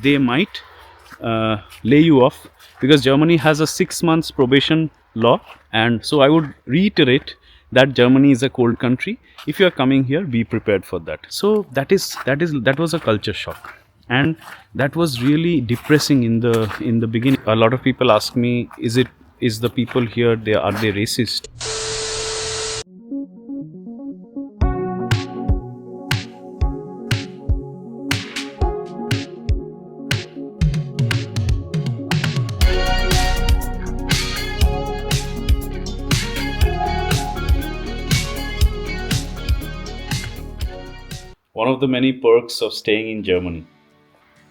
they might lay you off, because Germany has a 6 months probation law. And so I would reiterate that Germany is a cold country. If you are coming here, be prepared for that. So that was a culture shock, and that was really depressing in the beginning. A lot of people ask me, is the people here, are they racist? One of the many perks of staying in Germany.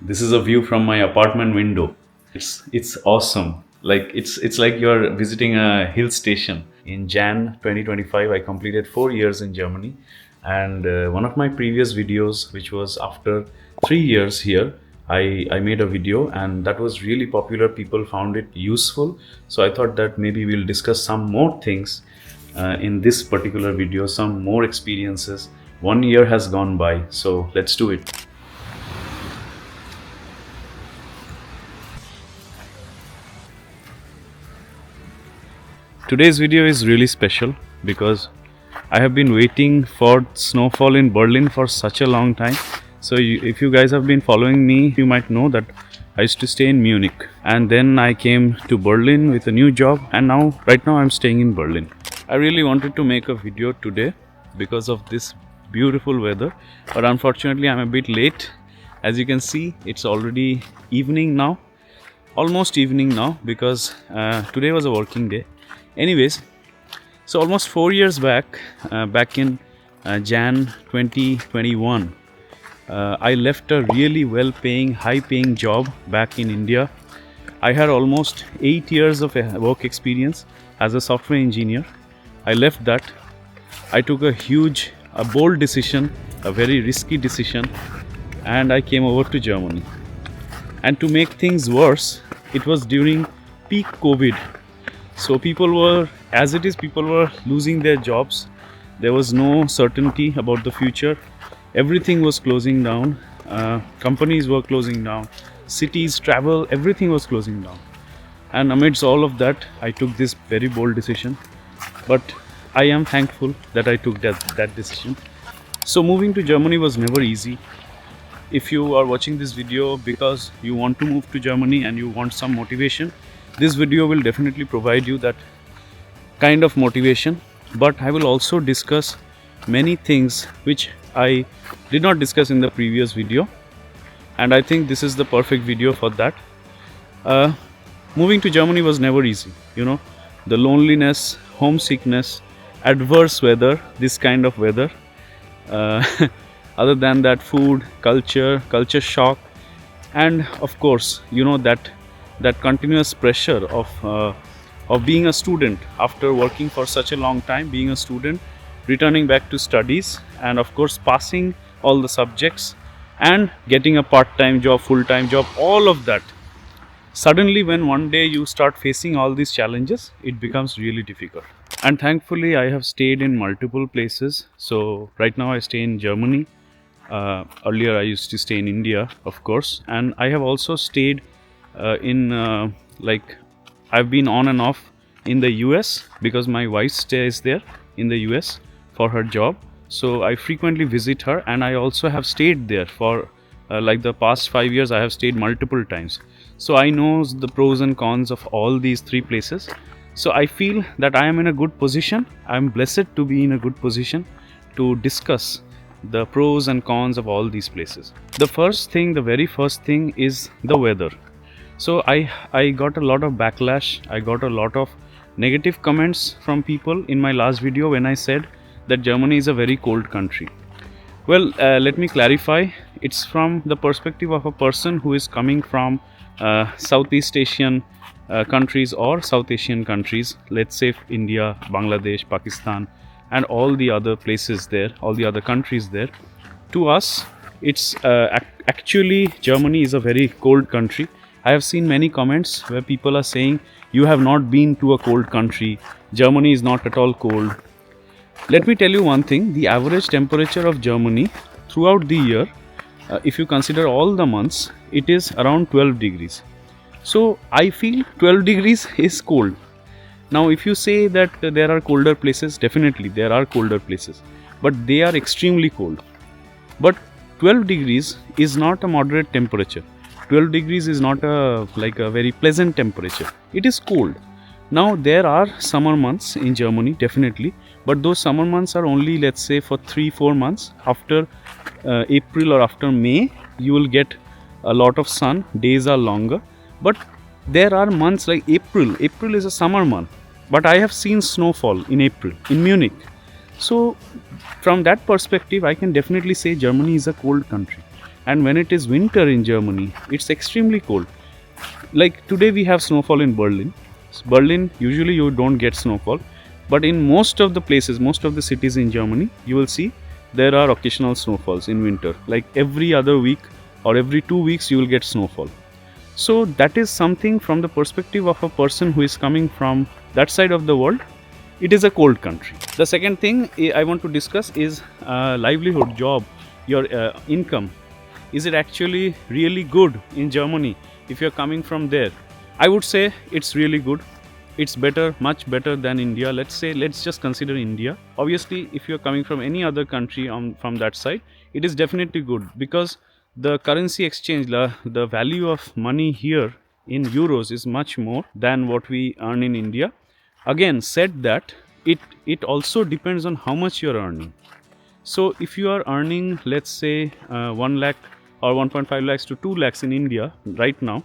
This is a view from my apartment window. It's awesome. Like it's like you're visiting a hill station. In Jan 2025, I completed 4 years in Germany, and one of my previous videos, which was after 3 years here, I made a video, and that was really popular. People found it useful, so I thought that maybe we'll discuss some more things in this particular video, some more experiences. 1 year has gone by, so let's do it. Today's video is really special because I have been waiting for snowfall in Berlin for such a long time. So if you guys have been following me, you might know that I used to stay in Munich, and then I came to Berlin with a new job, and right now I'm staying in Berlin. I really wanted to make a video today because of this beautiful weather, but unfortunately I'm a bit late. As you can see, it's already evening now, almost evening now, because today was a working day. Anyways, so almost 4 years back, back in Jan 2021, I left a really well-paying, high-paying job back in India. I had almost 8 years of work experience as a software engineer. I left that. I took a bold decision, a very risky decision, and I came over to Germany. And to make things worse, it was during peak COVID. So people were losing their jobs. There was no certainty about the future. Everything was closing down. Companies were closing down. Cities, travel, everything was closing down. And amidst all of that, I took this very bold decision. But I am thankful that I took that decision. So moving to Germany was never easy. If you are watching this video because you want to move to Germany and you want some motivation, this video will definitely provide you that kind of motivation. But I will also discuss many things which I did not discuss in the previous video, and I think this is the perfect video for that. Moving to Germany was never easy. The loneliness, homesickness, adverse weather, this kind of weather. Other than that, food, culture shock, and of course, that continuous pressure of being a student after working for such a long time, being a student, returning back to studies, and of course passing all the subjects and getting a part-time job, full-time job, all of that. Suddenly, when one day you start facing all these challenges, it becomes really difficult. And thankfully, I have stayed in multiple places. So right now I stay in Germany. Earlier I used to stay in India, of course. And I have also stayed I've been on and off in the US because my wife stays there in the US for her job. So I frequently visit her, and I also have stayed there for the past 5 years. I have stayed multiple times. So I know the pros and cons of all these 3 places. So I feel that I am in a good position. I am blessed to be in a good position to discuss the pros and cons of all these places. The very first thing is the weather. So I got a lot of backlash. I got a lot of negative comments from people in my last video when I said that Germany is a very cold country. Well, let me clarify. It's from the perspective of a person who is coming from Southeast Asian countries or South Asian countries, let's say India, Bangladesh, Pakistan, and all the other places there, all the other countries there. To us, it's actually Germany is a very cold country. I have seen many comments where people are saying, you have not been to a cold country, Germany is not at all cold. Let me tell you one thing, the average temperature of Germany throughout the year if you consider all the months, it is around 12 degrees. So I feel 12 degrees is cold. Now if you say that there are colder places, definitely there are colder places, but they are extremely cold. But 12 degrees is not a moderate temperature. 12 degrees is not a very pleasant temperature. It is cold. Now there are summer months in Germany, definitely, but those summer months are only, let's say, for 3-4 months. After April or after May, you will get a lot of sun, days are longer. But there are months like April. April is a summer month, but I have seen snowfall in April in Munich. So from that perspective, I can definitely say Germany is a cold country. And when it is winter in Germany, it's extremely cold. Like today we have snowfall in Berlin. Berlin, usually you don't get snowfall, but in most of the places, most of the cities in Germany, you will see there are occasional snowfalls in winter. Like every other week or every 2 weeks you will get snowfall. So that is something from the perspective of a person who is coming from that side of the world. It is a cold country. The second thing I want to discuss is livelihood, job, your income. Is it actually really good in Germany if you're coming from there? I would say it's really good. It's better, much better than India. Let's just consider India. Obviously, if you're coming from any other country from that side, it is definitely good because the currency exchange, the value of money here in euros is much more than what we earn in India. Again, said that, it also depends on how much you're earning. So if you are earning, let's say 1 lakh or 1.5 lakhs to 2 lakhs in India right now,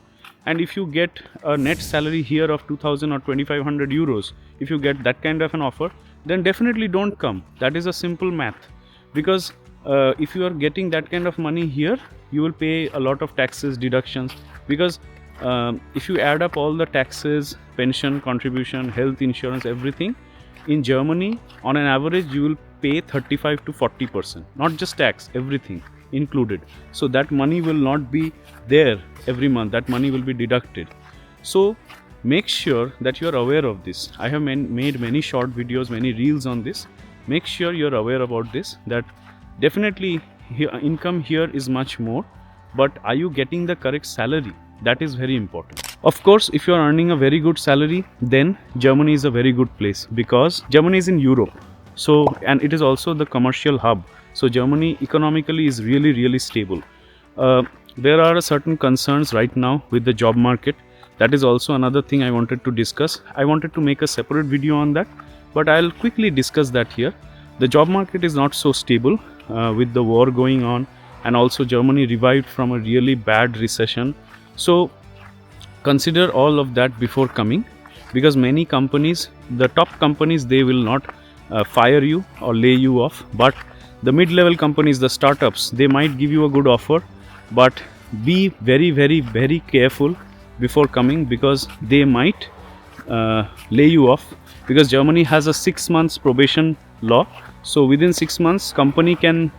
and if you get a net salary here of 2000 or 2500 euros, if you get that kind of an offer, then definitely don't come. That is a simple math, because if you are getting that kind of money here, you will pay a lot of taxes, deductions, because if you add up all the taxes, pension contribution, health insurance, everything in Germany, on an average you will pay 35 to 40%, not just tax, everything included. So that money will not be there every month, that money will be deducted. So make sure that you are aware of this. I have made many short videos, many reels on this. Make sure you are aware about this, that definitely income here is much more, but are you getting the correct salary? That is very important. Of course, if you are earning a very good salary, then Germany is a very good place, because Germany is in Europe. So, and it is also the commercial hub. So Germany economically is really, really stable. There are certain concerns right now with the job market. That is also another thing I wanted to discuss. I wanted to make a separate video on that, but I'll quickly discuss that here. The job market is not so stable with the war going on, and also Germany revived from a really bad recession. So consider all of that before coming, because many companies, the top companies, they will not fire you or lay you off, but the mid-level companies, the startups, they might give you a good offer, but be very, very, very careful before coming, because they might lay you off, because Germany has a 6 months probation law. So within 6 months, company can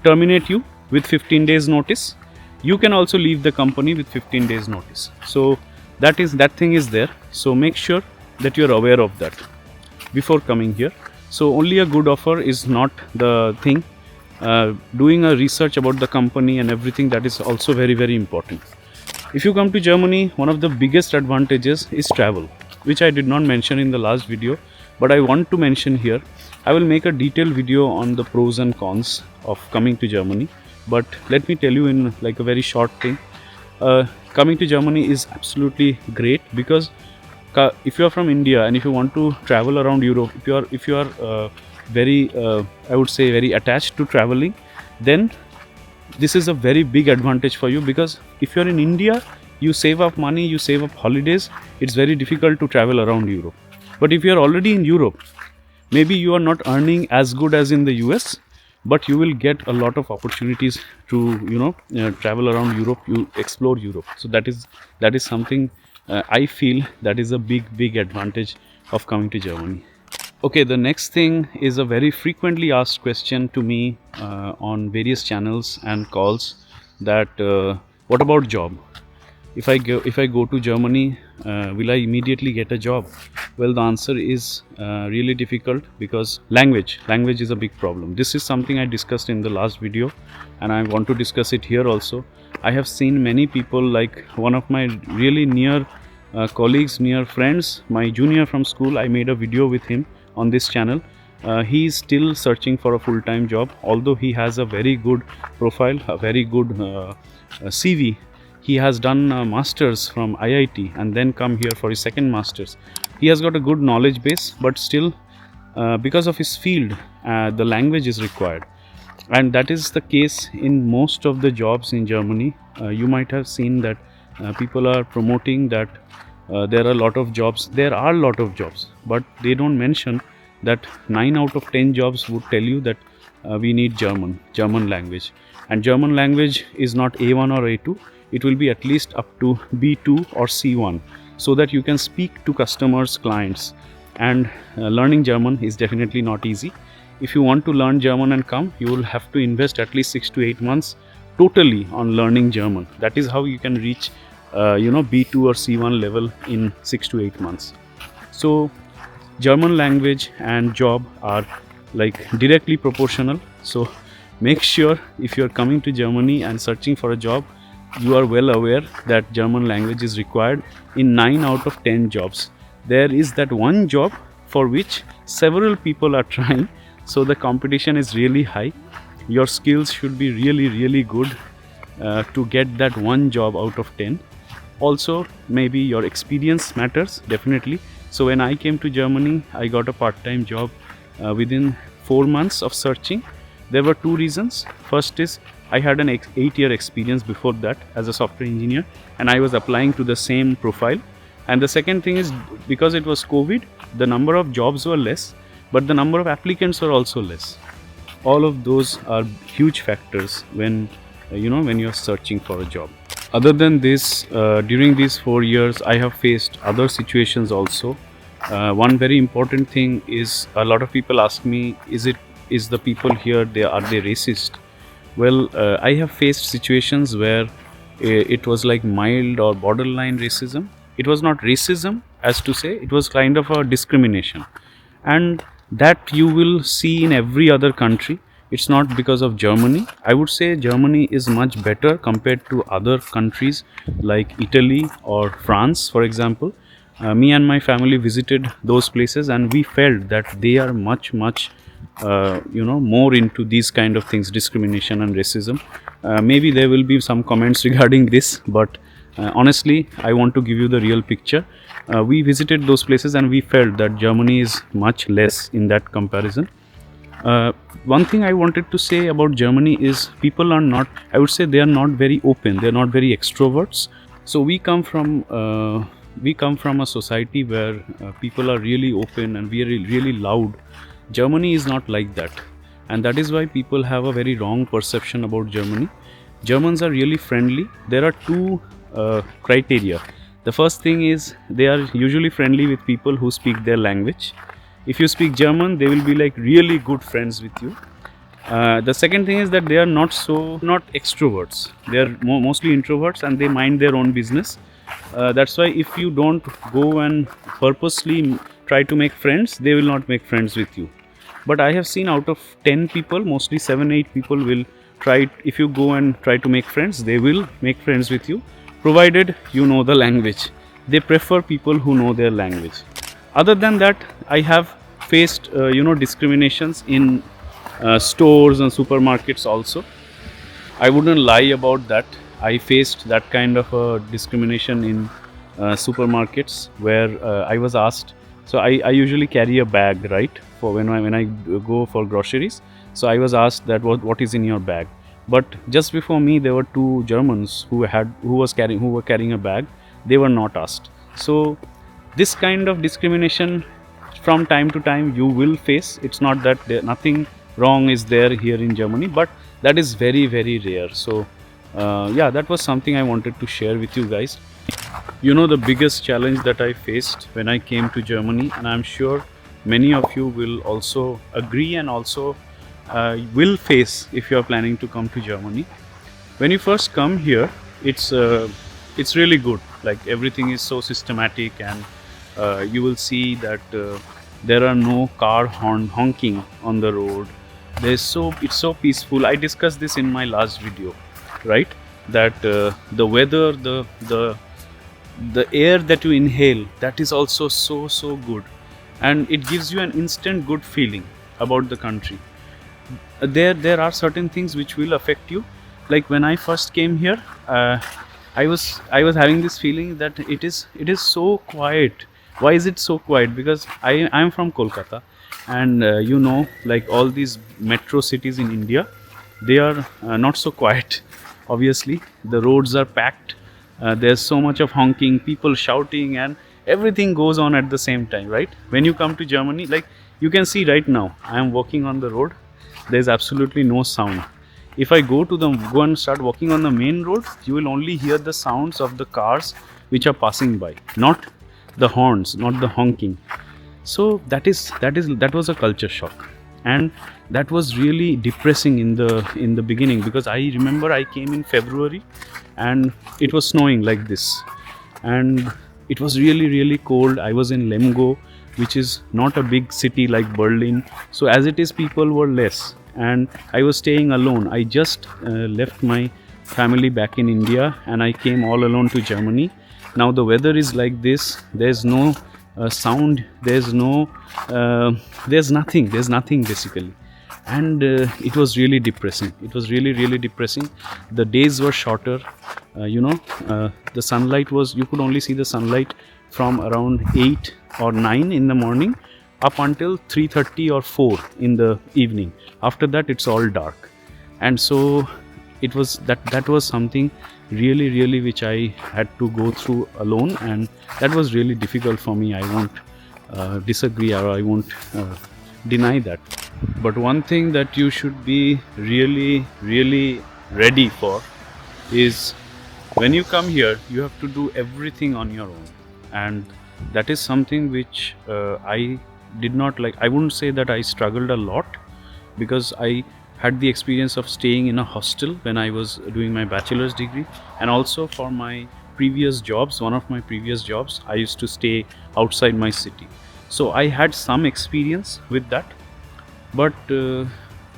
terminate you with 15 days notice. You can also leave the company with 15 days notice. So that thing is there. So make sure that you are aware of that before coming here. So only a good offer is not the thing. Doing a research about the company and everything, that is also very, very important. If you come to Germany, one of the biggest advantages is travel, which I did not mention in the last video, but I want to mention here. I will make a detailed video on the pros and cons of coming to Germany, but let me tell you in like a very short thing. Coming to Germany is absolutely great, because if you are from India and if you want to travel around Europe, if you are very I would say very attached to traveling, then this is a very big advantage for you, because if you are in India, you save up money, you save up holidays. It's very difficult to travel around Europe. But if you are already in Europe, maybe you are not earning as good as in the US, but you will get a lot of opportunities to travel around Europe, you explore Europe. So that is something I feel that is a big advantage of coming to Germany. Okay, the next thing is a very frequently asked question to me on various channels and calls, that what about job? If I go to Germany, will I immediately get a job? Well, the answer is really difficult because language is a big problem. This is something I discussed in the last video, and I want to discuss it here also. I have seen many people, like one of my really near colleagues, near friends, my junior from school. I made a video with him on this channel. He is still searching for a full-time job, although he has a very good profile, a very good CV. He has done a masters from IIT and then come here for his second masters. He has got a good knowledge base, but still because of his field, the language is required, and that is the case in most of the jobs in Germany. You might have seen that people are promoting that there are a lot of jobs. There are a lot of jobs, but they don't mention that 9 out of 10 jobs would tell you that we need German language, and German language is not A1 or A2. It will be at least up to B2 or C1, so that you can speak to customers, clients. And learning German is definitely not easy. If you want to learn German and come, you will have to invest at least 6 to 8 months totally on learning German. That is how you can reach B2 or C1 level in 6 to 8 months. So German language and job are like directly proportional. So make sure if you are coming to Germany and searching for a job, you are well aware that German language is required in 9 out of 10 jobs. There is that one job for which several people are trying, so the competition is really high. Your skills should be really good to get that one job out of 10. Also, maybe your experience matters, definitely. So when I came to Germany, I got a part-time job within 4 months of searching. There were two reasons. First is I had an 8-year experience before that as a software engineer, and I was applying to the same profile. And the second thing is, because it was COVID, the number of jobs were less, but the number of applicants were also less. All of those are huge factors when you're searching for a job. Other than this, during these 4 years, I have faced other situations also. One very important thing is, a lot of people ask me, is the people here, are they racist? Well, I have faced situations where it was like mild or borderline racism. It was not racism, as to say, it was kind of a discrimination. And that you will see in every other country. It's not because of Germany. I would say Germany is much better compared to other countries like Italy or France, for example. Me and my family visited those places, and we felt that they are much more into these kind of things, discrimination and racism. Maybe there will be some comments regarding this, but honestly, I want to give you the real picture. We visited those places and we felt that Germany is much less in that comparison. One thing I wanted to say about Germany is, people are not, I would say they are not very open, they are not very extroverts. So we come from a society where people are really open and we are really loud. Germany is not like that, and that is why people have a very wrong perception about Germany. Germans are really friendly. There are two criteria. The first thing is, they are usually friendly with people who speak their language. If you speak German, they will be like really good friends with you. The second thing is that they are not extroverts. They are mostly introverts, and they mind their own business. That's why if you don't go and purposely try to make friends, they will not make friends with you. But I have seen out of 10 people, mostly 7-8 people will try. If you go and try to make friends, they will make friends with you, provided you know the language. They prefer people who know their language. Other than that, I have faced discriminations in stores and supermarkets also. I wouldn't lie about that. I faced that kind of discrimination in supermarkets, where I was asked. So I usually carry a bag, right, for when I go for groceries. So I was asked that what is in your bag. But just before me, there were two Germans who were carrying a bag. They were not asked. So this kind of discrimination from time to time you will face. It's not that nothing wrong is there here in Germany, but that is very rare. So yeah, that was something I wanted to share with you guys. The biggest challenge that I faced when I came to Germany, and I'm sure many of you will also agree and also will face if you are planning to come to Germany. When you first come here, it's really good. Like, everything is so systematic, and You will see that there are no car honking on the road. It's so peaceful. I discussed this in my last video, right? That the weather, the air that you inhale, that is also so good, and it gives you an instant good feeling about the country. There are certain things which will affect you. Like when I first came here, I was having this feeling that it is so quiet. Why is it so quiet? Because I'm from Kolkata, and like all these metro cities in India, they are not so quiet. Obviously, the roads are packed. There's so much of honking, people shouting, and everything goes on at the same time, right? When you come to Germany, like you can see right now, I am walking on the road. There's absolutely no sound. If I go and start walking on the main road, you will only hear the sounds of the cars which are passing by, not the horns, not the honking. So that was a culture shock, and that was really depressing in the beginning, because I remember I came in February and it was snowing like this, and it was really cold. I was in Lemgo, which is not a big city like Berlin, so as it is, people were less, and I was staying alone. I just left my family back in India and I came all alone to Germany. Now the weather is like this. There's no sound, there's nothing basically, and it was really depressing. It was really depressing. The days were shorter. The sunlight was, you could only see the sunlight from around 8 or 9 in the morning up until 3:30 or 4 in the evening. After that, it's all dark. And so it was that was something really which I had to go through alone, and that was really difficult for me. I won't disagree, or I won't deny that. But one thing that you should be really ready for is, when you come here, you have to do everything on your own, and that is something which I did not like. I wouldn't say that I struggled a lot, because I had the experience of staying in a hostel when I was doing my bachelor's degree, and also for my previous jobs, one of my previous jobs, I used to stay outside my city. So I had some experience with that. But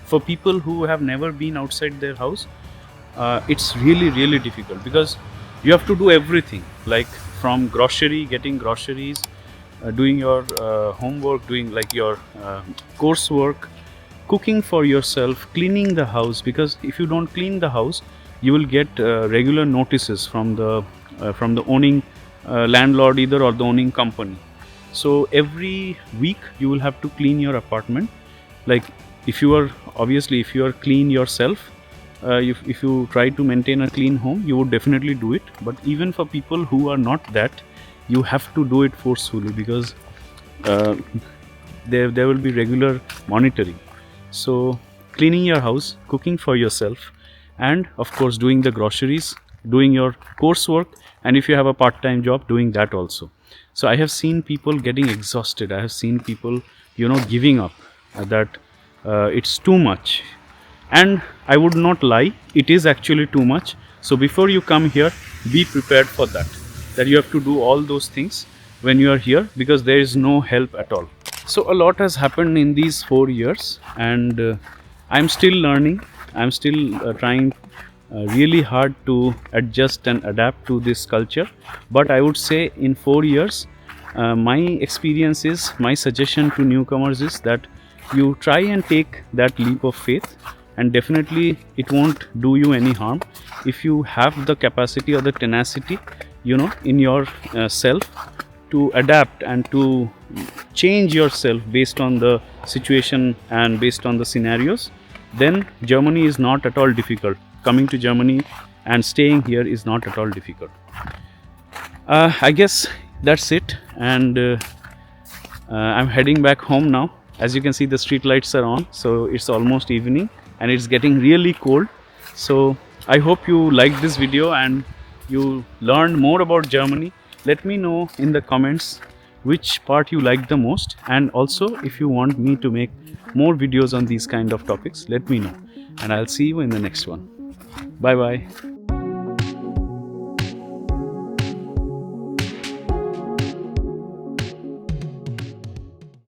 for people who have never been outside their house, it's really difficult, because you have to do everything, like from getting groceries, doing your homework, doing like your coursework, cooking for yourself, cleaning the house, because if you don't clean the house, you will get regular notices from the owning landlord either, or the owning company. So every week you will have to clean your apartment. Like if you are clean yourself, if you try to maintain a clean home, you would definitely do it. But even for people who are not that, you have to do it forcefully, because there will be regular monitoring. So cleaning your house, cooking for yourself, and of course doing the groceries, doing your coursework, and if you have a part-time job, doing that also. So I have seen people getting exhausted. I have seen people giving up, that it's too much. And I would not lie, it is actually too much. So before you come here, be prepared for that you have to do all those things when you are here, because there is no help at all. So a lot has happened in these 4 years, and I'm still learning. I'm still trying really hard to adjust and adapt to this culture. But I would say in 4 years, my experience is, my suggestion to newcomers is that you try and take that leap of faith, and definitely it won't do you any harm if you have the capacity or the tenacity in your self to adapt and to change yourself based on the situation and based on the scenarios. Then Germany is not at all difficult. Coming to Germany and staying here is not at all difficult. I guess that's it, and I'm heading back home now. As you can see, the street lights are on, so it's almost evening and it's getting really cold. So I hope you liked this video and you learned more about Germany. Let me know in the comments which part you liked the most, and also if you want me to make more videos on these kind of topics, let me know, and I'll see you in the next one. Bye bye.